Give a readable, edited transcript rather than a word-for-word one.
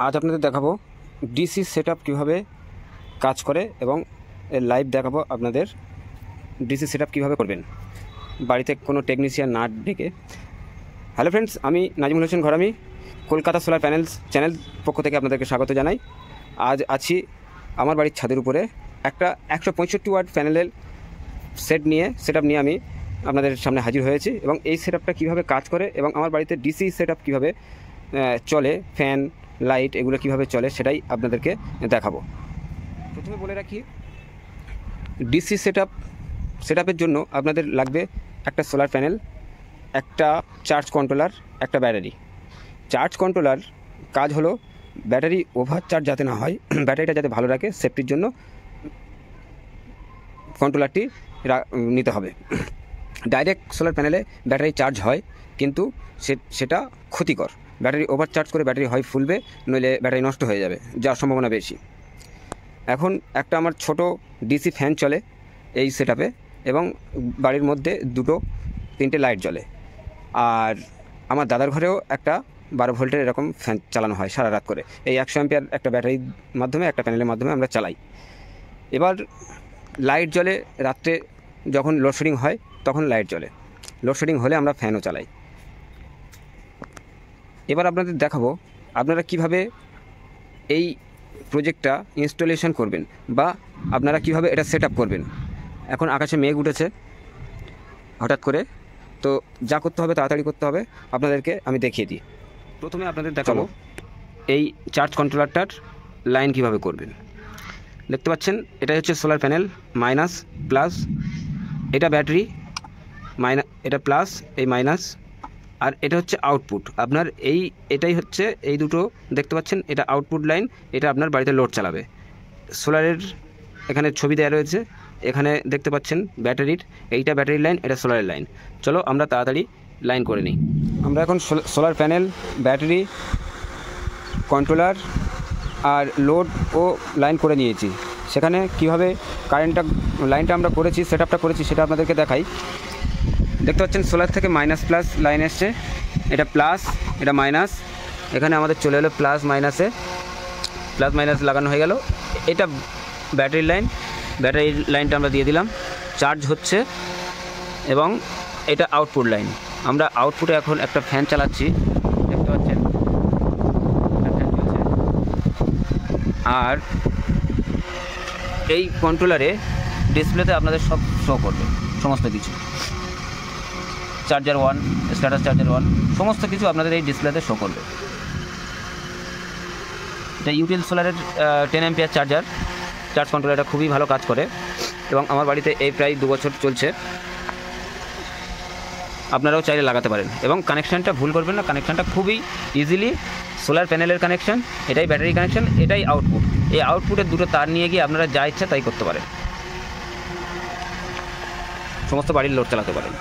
আজ আপনাদের দেখাবো ডিসি সেটআপ কীভাবে কাজ করে এবং এর লাইভ দেখাবো আপনাদের ডিসি সেটআপ কীভাবে করবেন বাড়িতে কোনো টেকনিশিয়ান না ডেকে। হ্যালো ফ্রেন্ডস, আমি নাজিমুল হোসেন ঘরামি, কলকাতা সোলার প্যানেলস চ্যানেল পক্ষ থেকে আপনাদেরকে স্বাগত জানাই। আজ আছি আমার বাড়ির ছাদের উপরে একটা 165 ওয়াট প্যানেলের সেটআপ নিয়ে আমি আপনাদের সামনে হাজির হয়েছি এবং এই সেটআপটা কীভাবে কাজ করে এবং আমার বাড়িতে ডিসি সেটআপ কীভাবে চলে, ফ্যান লাইট এগুলো কীভাবে চলে সেটাই আপনাদেরকে দেখাবো। প্রথমে বলে রাখি, ডিসি সেটআপের জন্য আপনাদের লাগবে একটা সোলার প্যানেল, একটা চার্জ কন্ট্রোলার, একটা ব্যাটারি। চার্জ কন্ট্রোলার কাজ হলো ব্যাটারি ওভার চার্জ যাতে না হয়, ব্যাটারিটা যাতে ভালো রাখে, সেফটির জন্য কন্ট্রোলারটি নিতে হবে। ডাইরেক্ট সোলার প্যানেলে ব্যাটারি চার্জ হয় কিন্তু সেটা ক্ষতিকর। ব্যাটারি ওভার চার্জ করে ব্যাটারি হয় ফুলবে, নইলে ব্যাটারি নষ্ট হয়ে যাবে, যার সম্ভাবনা বেশি। এখন একটা আমার ছোট ডিসি ফ্যান চলে এই সেটআপে এবং বাড়ির মধ্যে 2-3টে লাইট জ্বলে। আর আমার দাদার ঘরেও একটা 12 ভোল্টের এরকম ফ্যান চালানো হয় সারা রাত করে। এই 100 অ্যাম্পিয়ার একটা ব্যাটারির মাধ্যমে, একটা প্যানেলের মাধ্যমে আমরা চালাই। এবার লাইট জ্বলে রাত্রে, যখন লোডশেডিং হয় তখন লাইট জ্বলে, লোডশেডিং হলে আমরা ফ্যানও চালাই। এবার আপনাদের দেখাবো আপনারা কিভাবে এই প্রজেক্টটা ইনস্টলেশন করবেন বা আপনারা কিভাবে এটা সেটআপ করবেন। এখন আকাশে মেঘ উঠেছে হঠাৎ করে, তো যা করতে হবে তাড়াতাড়ি করতে হবে। আপনাদেরকে আমি দেখিয়ে দিই। প্রথমে আপনাদের দেখাবো এই চার্জ কন্ট্রোলারটার লাইন কিভাবে করবেন। দেখতে পাচ্ছেন এটা হচ্ছে সোলার প্যানেল, মাইনাস প্লাস, এটা ব্যাটারি, এটা প্লাস, এই মাইনাস, আর এটা হচ্ছে আউটপুট আপনার। এটাই হচ্ছে এই দুটো দেখতে পাচ্ছেন, এটা আউটপুট লাইন, এটা আপনার বাড়িতে লোড চালাবে। সোলারের এখানে ছবি দেওয়া রয়েছে, এখানে দেখতে পাচ্ছেন ব্যাটারির, এইটা ব্যাটারির লাইন, এটা সোলারের লাইন। চলো আমরা তাড়াতাড়ি লাইন করে নিই। আমরা এখন সোলার প্যানেল, ব্যাটারি, কন্ট্রোলার আর লোড ও লাইন করে নিয়েছি। সেখানে কিভাবে লাইনটা আমরা করেছি, সেটআপটা করেছি সেটা আপনাদেরকে দেখাই। দেখতে পাচ্ছেন সোলার থেকে মাইনাস প্লাস লাইন এসছে, এটা প্লাস, এটা মাইনাস, এখানে আমাদের চলে এলো প্লাস মাইনাসে, প্লাস মাইনাস লাগানো হয়ে গেল। এটা ব্যাটারির লাইনটা আমরা দিয়ে দিলাম, চার্জ হচ্ছে, এবং এটা আউটপুট লাইন। আমরা আউটপুটে এখন একটা ফ্যান চালাচ্ছি, দেখতে পাচ্ছেন ফ্যান চলছে। আর এই কন্ট্রোলারে ডিসপ্লেতে আপনাদের সব শো করবে, সমস্ত কিছু, চার্জার 1, স্ট্যাটাস চার্জার 1, সমস্ত কিছু আপনাদের এই ডিসপ্লেতে শো করবে। এটা ইউটিল সোলারের 10 অ্যাম্পিয়ার চার্জ কন্ট্রোলারটা খুবই ভালো কাজ করে এবং আমার বাড়িতে এই প্রায় 2 বছর চলছে। আপনারাও চাইলে লাগাতে পারেন এবং কানেকশানটা ভুল করবেন না, কানেকশানটা খুবই ইজিলি সোলার প্যানেলের কানেকশান, এটাই ব্যাটারি কানেকশান, এটাই আউটপুট। এই আউটপুটের দুটো তার নিয়ে গিয়ে আপনারা যা ইচ্ছা তাই করতে পারেন, সমস্ত বাড়ির লোড চালাতে পারেন।